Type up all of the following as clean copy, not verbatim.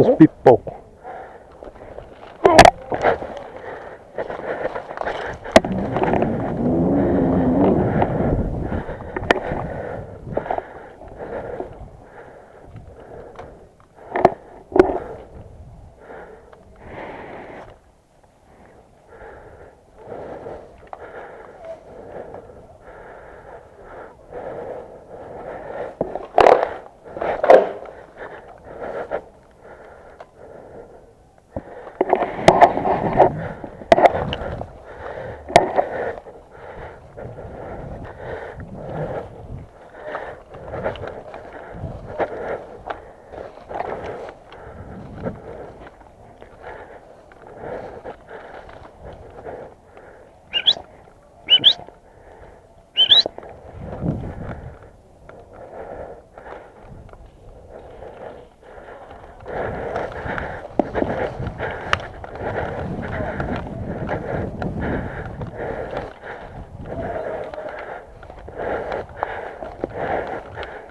nos pipocos.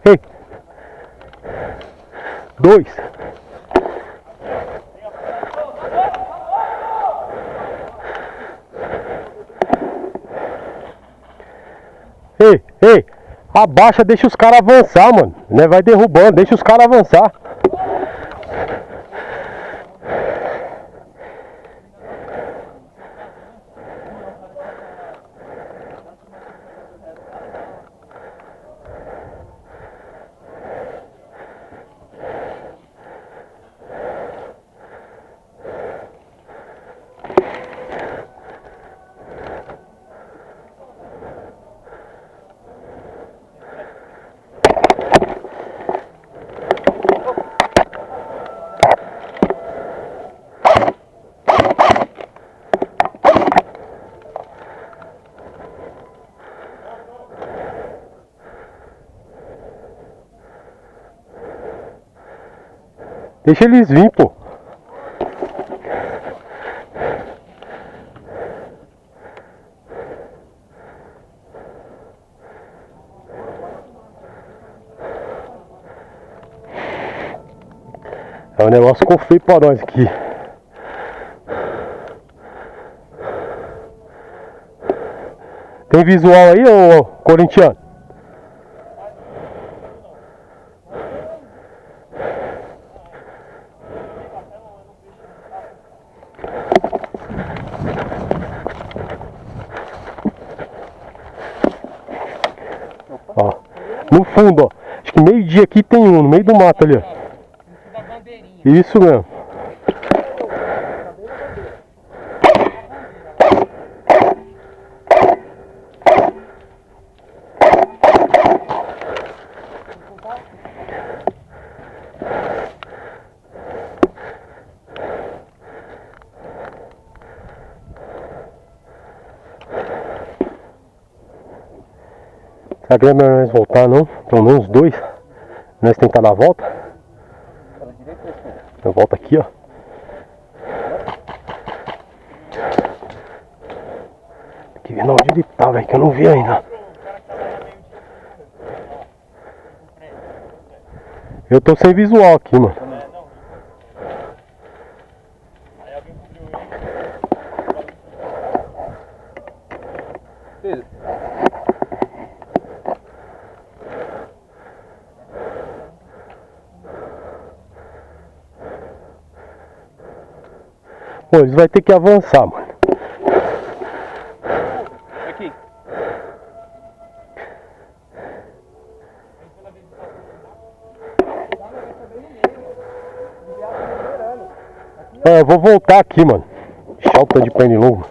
Ei, 2. Ei, abaixa, deixa os caras avançar, mano. Né? Vai derrubando, deixa os caras avançar. Deixa eles vir, pô. O negócio ficou feio pra nós aqui. Tem visual aí, ô corintiano? Ó, no fundo, ó. Acho que meio-dia aqui tem um, no meio do mato ali, ó. Isso mesmo. Será que não é melhor nós voltar não? Pelo menos 2. Nós tentar dar a volta. Eu volto aqui, ó. Tem que ver onde ele tá, velho, que eu não vi ainda. Eu tô sem visual aqui, mano. Pô, eles vão ter que avançar, mano. Aqui. Eu vou voltar aqui, mano. Chalta de pé longo.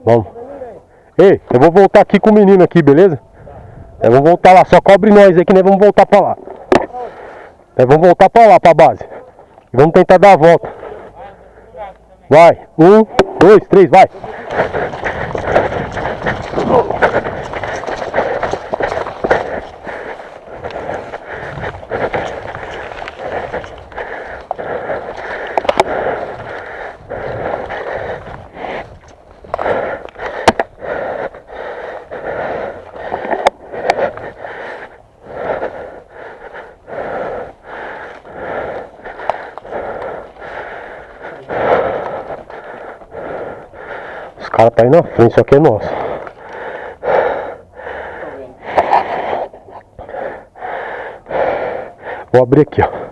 Vamos. Ei, eu vou voltar aqui com o menino aqui, beleza? Vamos voltar lá, só cobre nós aí que nós vamos voltar pra lá. Vamos voltar pra lá, pra base. Vamos tentar dar a volta. Vai. 1, 2, 3, vai. cara tá aí na frente, isso aqui é nosso. Vou abrir aqui, ó.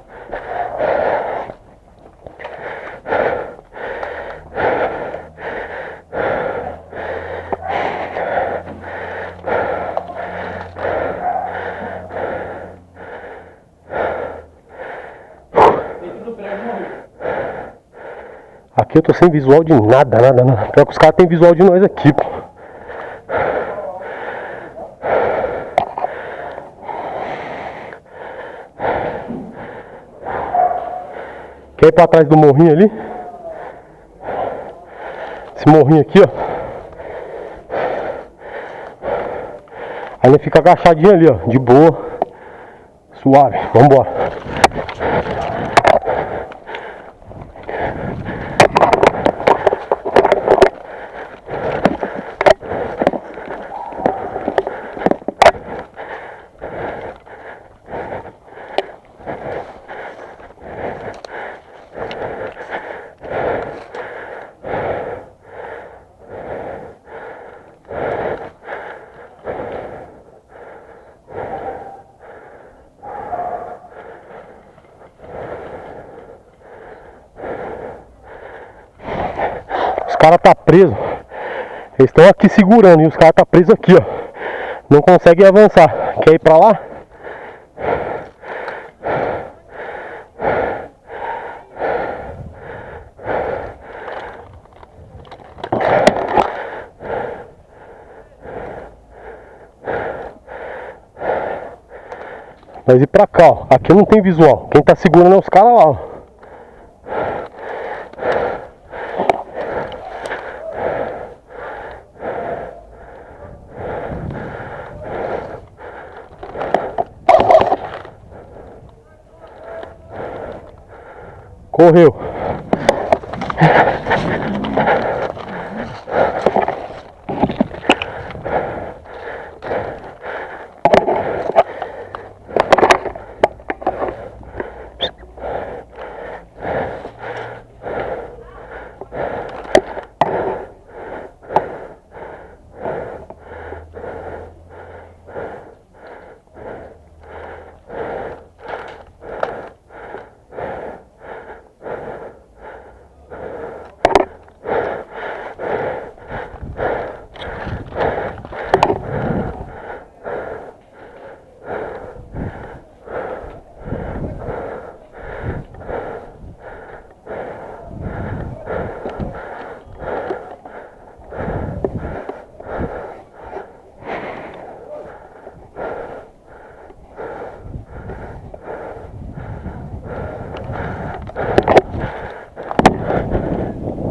Aqui eu tô sem visual de nada. Pior que os caras tem visual de nós aqui, pô. Quer ir pra trás do morrinho ali? Esse morrinho aqui, ó. Aí ele fica agachadinho ali, ó. De boa. Suave. Vambora. Os caras tá preso. Eles estão aqui segurando e os caras tá preso aqui, ó. Não conseguem avançar. Quer ir pra lá? Mas ir pra cá, ó. Aqui não tem visual. Quem tá segurando é os caras lá, ó. Correu.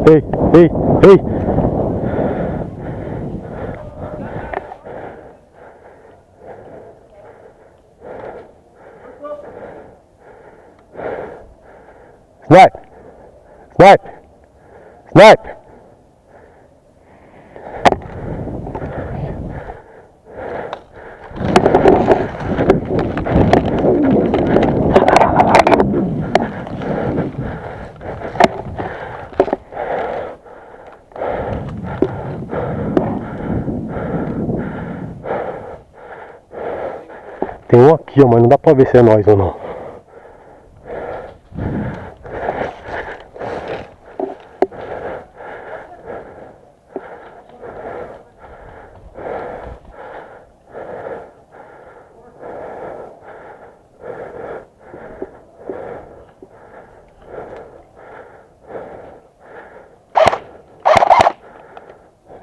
Ei, ei, ei. Snipe. Snipe. Snipe. Tem um aqui, ó, mas não dá pra ver se é nós ou não.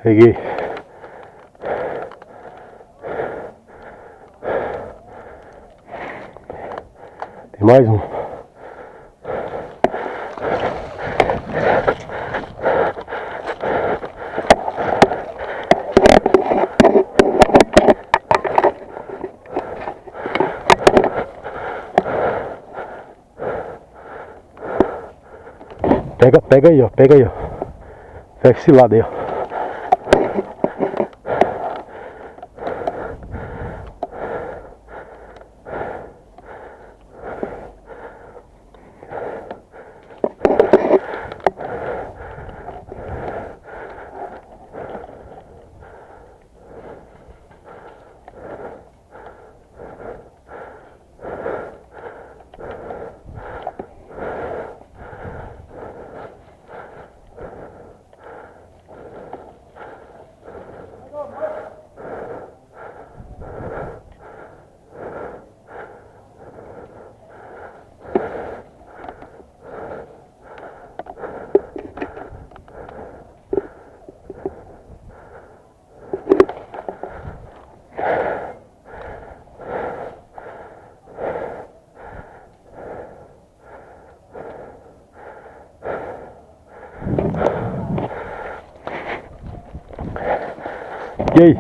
Peguei. Tem mais um. Pega aí, ó. Pega aí, ó. Pega esse lado aí, ó. E aí?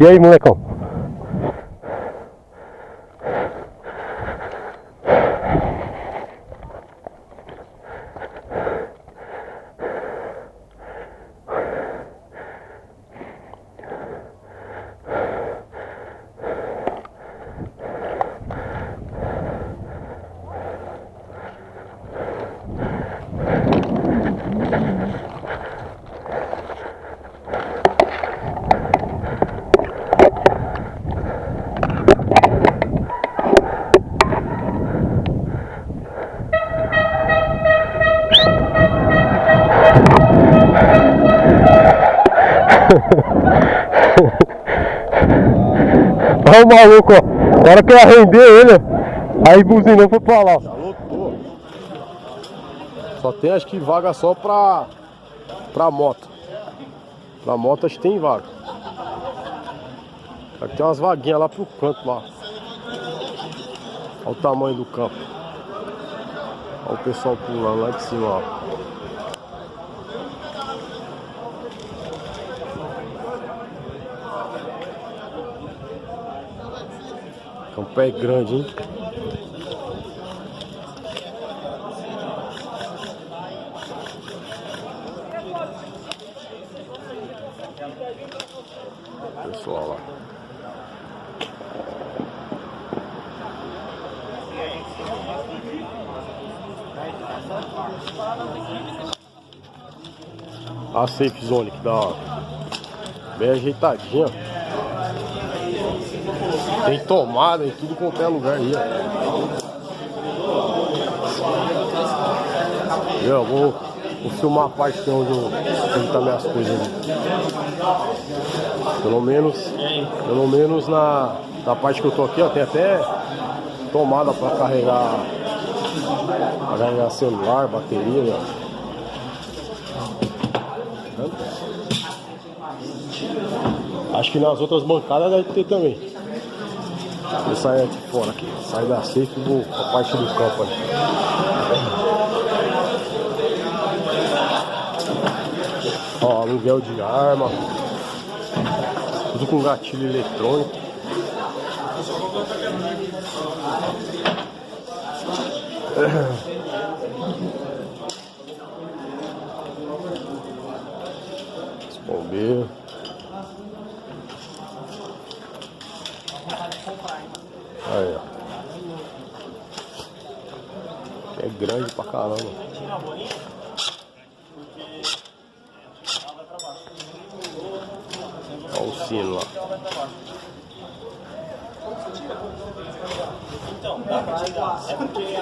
E aí, molecão? Olha o maluco, ó. Na hora que eu arrendei ele, aí buzinou, foi pra lá. Já lotou. Só tem acho que vaga só pra moto. Pra moto acho que tem vaga. Aqui tem umas vaguinhas lá pro canto lá. Olha o tamanho do campo. Olha o pessoal pulando lá de cima, ó. O campo é grande, hein? Pessoal lá. A safe zone que da hora. Bem ajeitadinha. Tem tomada em tudo quanto é lugar aí, ó. Eu vou filmar a parte que é onde tá minhas coisas ali. Pelo menos na parte que eu tô aqui, ó, tem até tomada pra carregar celular, bateria, ó. Acho que nas outras bancadas deve ter também. Vou sair aqui fora, aqui. Sair da safe e vou pra parte do campo ali. Ó, aluguel de arma. Tudo com gatilho eletrônico. Os bombeiros. Aí, ó. É grande pra caramba. Olha o sino lá.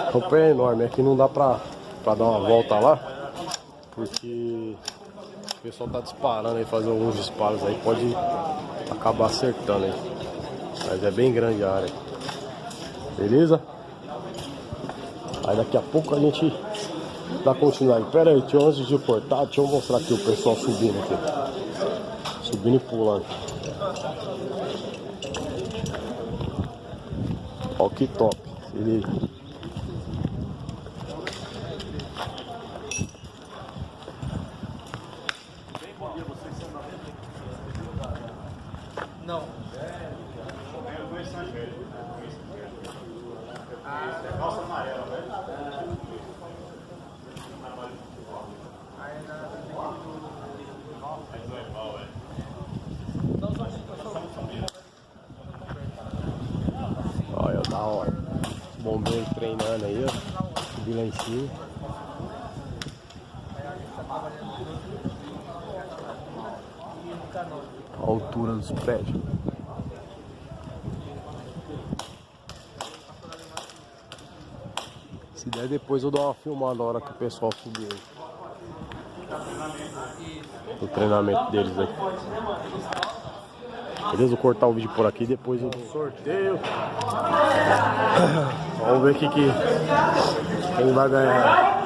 O campo é enorme. Aqui não dá pra dar uma volta lá, porque o pessoal tá disparando aí, fazer alguns disparos aí, pode acabar acertando aí. Mas é bem grande a área. Beleza? Aí daqui a pouco a gente dá continuidade. Pera aí, tio, antes de eu cortar, deixa eu mostrar aqui o pessoal subindo aqui. Subindo e pulando. Ó que top. Se liga. Não. Nossa amarela, velho. Olha, da hora. Bombeiro treinando aí, ó. Subir lá em cima. A altura dos prédios. Se der, depois eu dou uma filmada na hora que o pessoal subir. O treinamento deles aí. Beleza? Vou cortar o vídeo por aqui, depois eu dou um sorteio. Vamos ver quem vai ganhar.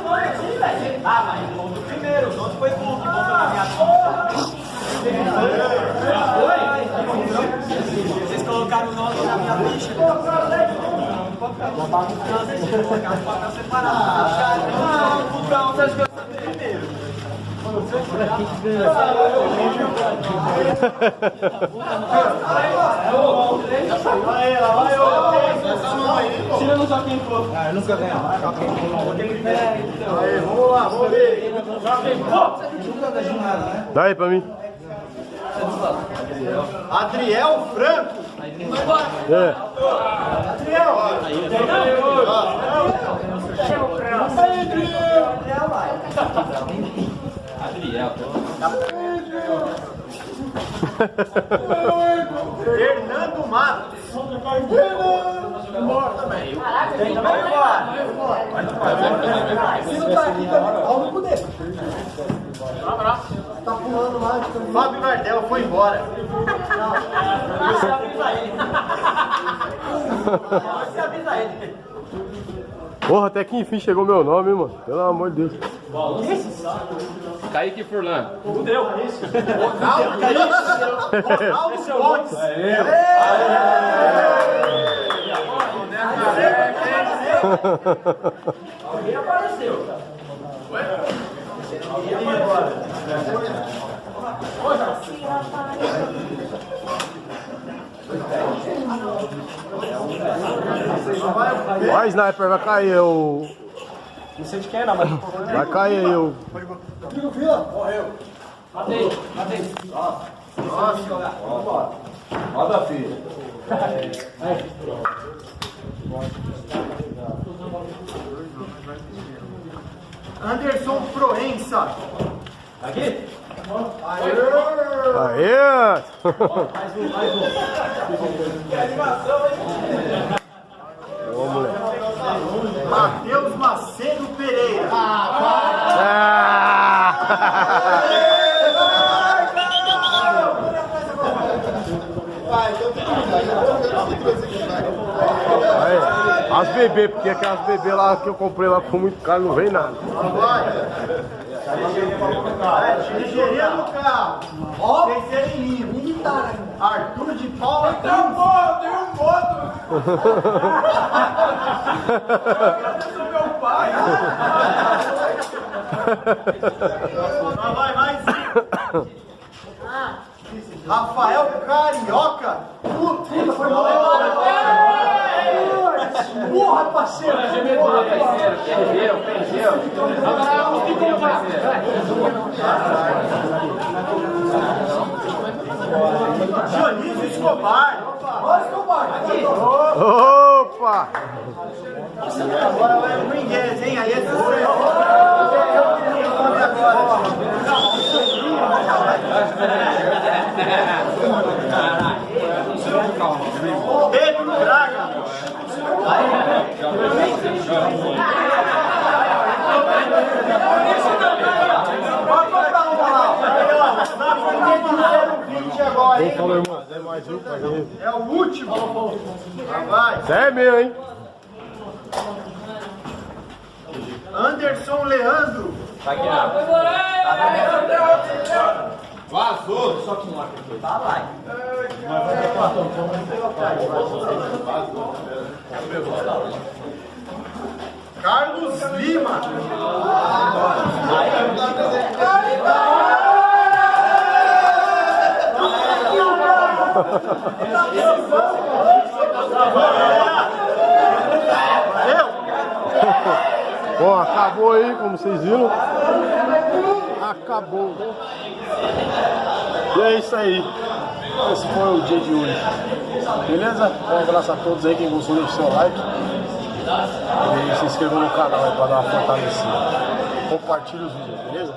Vocês colocaram o nome na minha ficha. Botaram o papel separado. Não, você acha que eu sabia primeiro? Tira no joguinho, pô. Ah, eu nunca ganho. Aí, vamos lá, vamos ver. Nunca ganhou nada, né? Dá aí pra mim. Adriel Franco. É. Adriel. Fernando Matos. Embora também. Vai embora. Tá pulando lá. Fábio Nardella foi embora. Você avisa ele. Você avisa ele. Porra, até que enfim chegou meu nome, hein, mano. Pelo amor de Deus. Kaique Furlan. Fudeu. Ronaldo Pontes. Alguém apareceu. Vai, sniper, vai cair o. Não sei de quem é, não, mas. Vai cair aí o. Morreu. Matei. Nossa. Roda, filho. Anderson Proença. Aqui? Aê! Mais um. Que animação, hein? Ô, moleque. Matheus Macedo Pereira. Aí, as bebês, porque aquelas bebês lá que eu comprei lá ficou muito caro, não vem nada. Engenheiro do carro. Ó, terceiro em linha. Militar, né? Arthur de Paula. Tem um moto. Eu meu pai. Vai, mais. Rafael Carioca. Puta, foi mal. Porra, parceiro. Dionísio Escobar. Olha Escobar. Opa! Agora vai o Bringues, hein? Aí esse Pedro Braga. Quem falou, irmão? É o último. Vai. Isso é meu, hein? Anderson Leandro. Vazou. Só que não tá lá. Carlos Lima. Bom, acabou aí, como vocês viram. Acabou. E é isso aí. Esse foi o dia de hoje. Beleza? Um abraço a todos aí. Quem gostou, deixe seu like. E se inscreva no canal aí pra dar uma fortalecida. Compartilhe os vídeos, beleza?